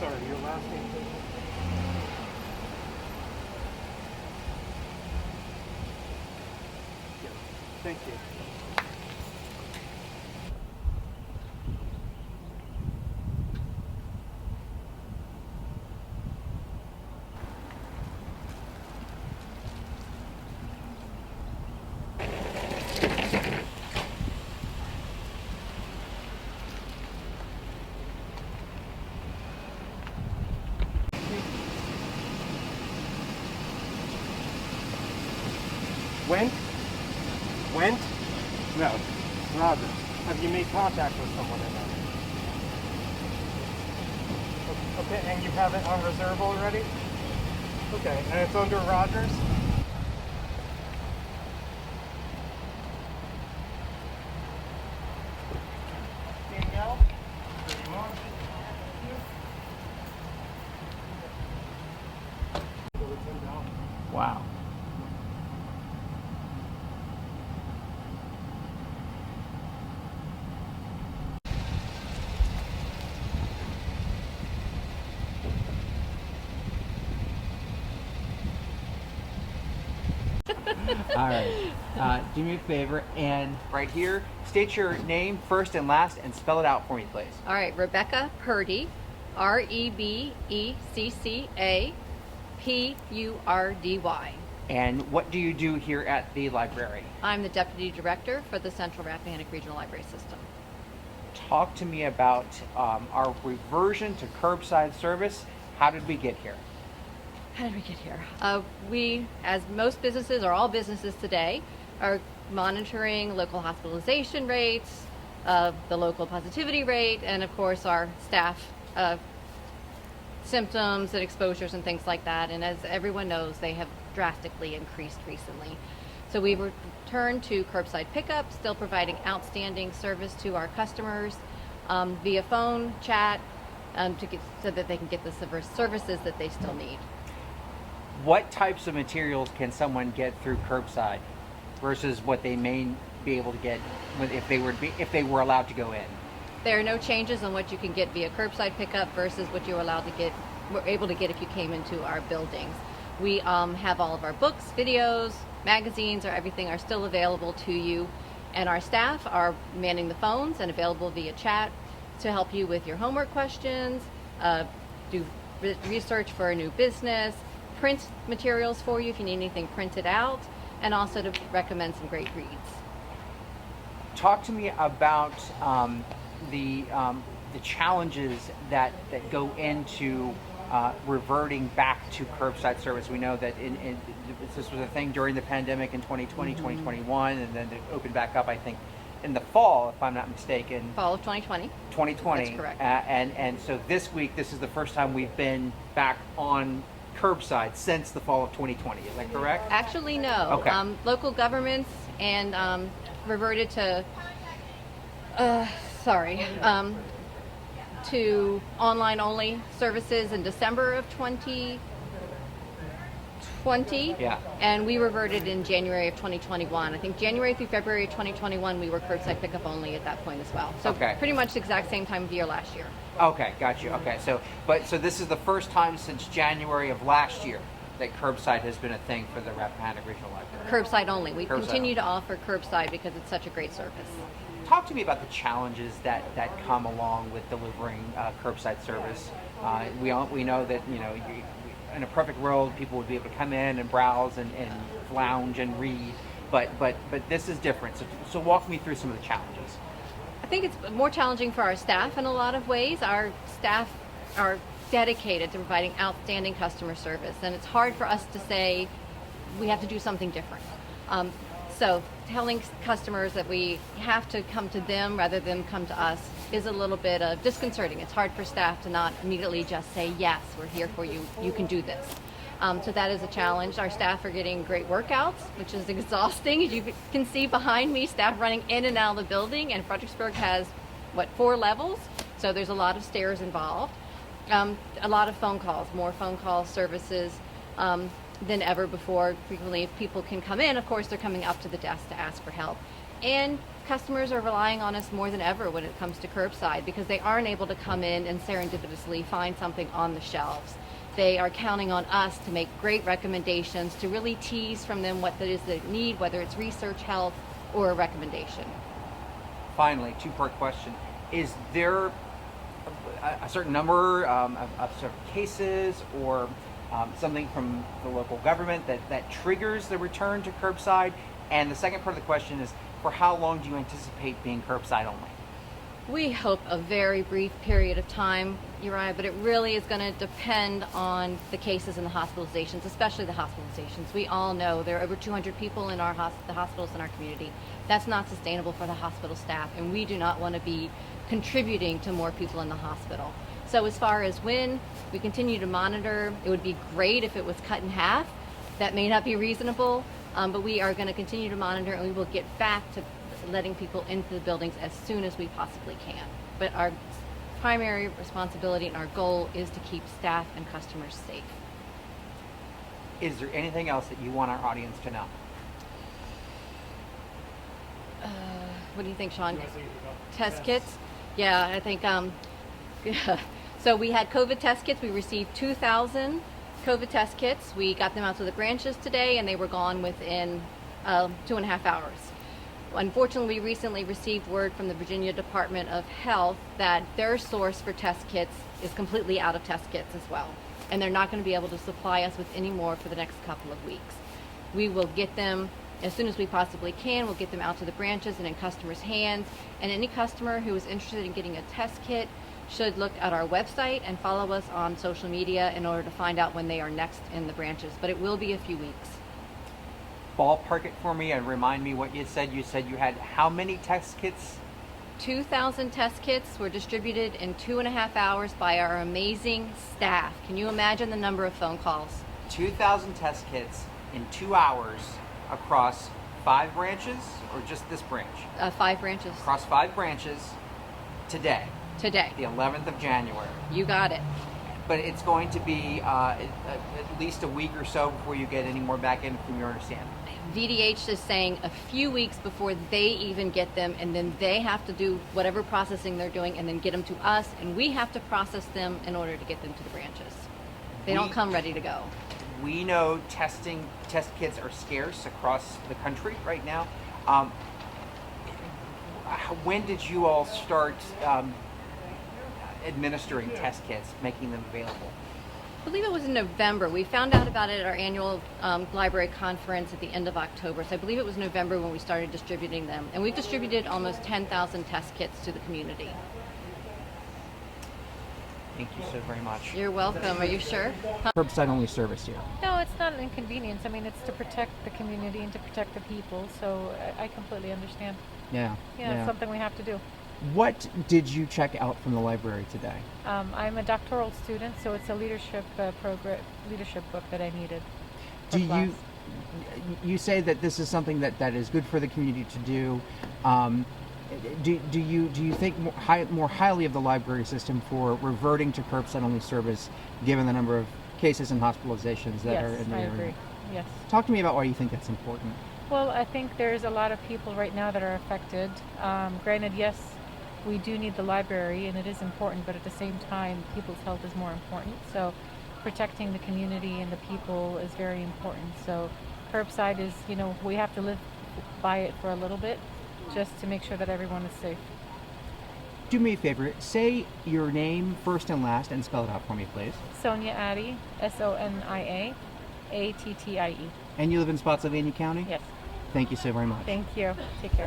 sorry, your last name, please? Yeah, thank you. Went? Went? No. Roger. Have you made contact with someone in there? Okay, and you have it on reserve already? Okay, and it's under Rogers? Danielle? There you are. Wow. All right. Do me a favor and right here, state your name first and last and spell it out for me, please. All right, Rebecca Purdy, REBECCA And what do you do here at the library? I'm the Deputy Director for the Central Rappahannock Regional Library System. Talk to me about our reversion to curbside service. How did we get here? How did we get here? We, as most businesses, or all businesses today, are monitoring local hospitalization rates, the local positivity rate, and of course our staff symptoms and exposures and things like that. And as everyone knows, they have drastically increased recently. So we returned to curbside pickup, still providing outstanding service to our customers via phone, chat, so that they can get the services that they still need. What types of materials can someone get through curbside versus what they may be able to get if they were allowed to go in? There are no changes on what you can get via curbside pickup versus what you're able to get if you came into our buildings. We have all of our books, videos, magazines, or everything are still available to you, and our staff are manning the phones and available via chat to help you with your homework questions, do research for a new business, print materials for you if you need anything printed out, and also to recommend some great reads. Talk to me about the challenges that go into reverting back to curbside service. We know that this was a thing during the pandemic in 2020, 2021, and then it opened back up, I think, in the fall, if I'm not mistaken. Fall of 2020. 2020. That's correct. And so this week, this is the first time we've been back on curbside since the fall of 2020. Is that correct? Actually, no. Okay. Local governments and reverted to to online only services in December of 2020. Yeah. And we reverted in January of 2021. I think January through February of 2021 we were curbside pickup only at that point as well. So okay. Pretty much the exact same time of year last year. Okay, got you. Okay, so this is the first time since January of last year that curbside has been a thing for the Rappahannock Regional Library. Curbside only. We Curbside continue only. to offer curbside because it's such a great service. Talk to me about the challenges that come along with delivering curbside service. We know that in a perfect world, people would be able to come in and browse and lounge and read, but this is different. So walk me through some of the challenges. I think it's more challenging for our staff in a lot of ways. Our staff are dedicated to providing outstanding customer service, and it's hard for us to say we have to do something different. So telling customers that we have to come to them rather than come to us is a little bit disconcerting. It's hard for staff to not immediately just say, yes, we're here for you, you can do this. So that is a challenge. Our staff are getting great workouts, which is exhausting. As you can see behind me, staff running in and out of the building, and Fredericksburg has, 4 levels? So there's a lot of stairs involved. A lot of phone calls, more phone call services than ever before. Frequently, if people can come in, of course, they're coming up to the desk to ask for help. And customers are relying on us more than ever when it comes to curbside because they aren't able to come in and serendipitously find something on the shelves. They are counting on us to make great recommendations, to really tease from them what it is they need, whether it's research help or a recommendation. Finally, two-part question. Is there a certain number of sort of cases or something from the local government that triggers the return to curbside? And the second part of the question is, for how long do you anticipate being curbside only? We hope a very brief period of time, Uriah, but it really is going to depend on the cases and the hospitalizations, especially the hospitalizations. We all know there are over 200 people in the hospitals in our community. That's not sustainable for the hospital staff, and we do not want to be contributing to more people in the hospital. So as far as when we continue to monitor, it would be great if it was cut in half. That may not be reasonable, but we are going to continue to monitor, and we will get back to letting people into the buildings as soon as we possibly can. But our primary responsibility and our goal is to keep staff and customers safe. Is there anything else that you want our audience to know? What do you think, Sean? Test kits? Yeah, I think, so we had COVID test kits. We received 2,000 COVID test kits. We got them out to the branches today, and they were gone within 2.5 hours. Unfortunately, we recently received word from the Virginia Department of Health that their source for test kits is completely out of test kits as well. And they're not going to be able to supply us with any more for the next couple of weeks. We will get them as soon as we possibly can. We'll get them out to the branches and in customers' hands. And any customer who is interested in getting a test kit should look at our website and follow us on social media in order to find out when they are next in the branches. But it will be a few weeks. Ballpark it for me and remind me what you said. You said you had how many test kits? 2,000 test kits were distributed in 2.5 hours by our amazing staff. Can you imagine the number of phone calls? 2,000 test kits in 2 hours across 5 branches, or just this branch? 5 branches. Across 5 branches today. Today. The 11th of January. You got it. But it's going to be at least a week or so before you get any more back in, from your understanding. VDH is saying a few weeks before they even get them, and then they have to do whatever processing they're doing and then get them to us, and we have to process them in order to get them to the branches. They don't come ready to go. We know test kits are scarce across the country right now. When did you all start administering test kits, making them available? I believe it was in November. We found out about it at our annual library conference at the end of October. So I believe it was November when we started distributing them. And we've distributed almost 10,000 test kits to the community. Thank you so very much. You're welcome. Are you sure? Curbside only service here. No, it's not an inconvenience. I mean, it's to protect the community and to protect the people. So I completely understand. Yeah. It's something we have to do. What did you check out from the library today? I'm a doctoral student, so it's a leadership leadership book that I needed. You say that this is something that is good for the community to do. Do you think more highly of the library system for reverting to curbside only service, given the number of cases and hospitalizations that are in the area? Yes, I agree. Yes. Talk to me about why you think that's important. Well, I think there's a lot of people right now that are affected. Granted, yes, we do need the library, and it is important, but at the same time, people's health is more important. So protecting the community and the people is very important. So curbside is, we have to live by it for a little bit just to make sure that everyone is safe. Do me a favor, say your name first and last and spell it out for me, please. Sonia Addy, Sonia Attie. And you live in Spotsylvania County? Yes. Thank you so very much. Thank you. Take care.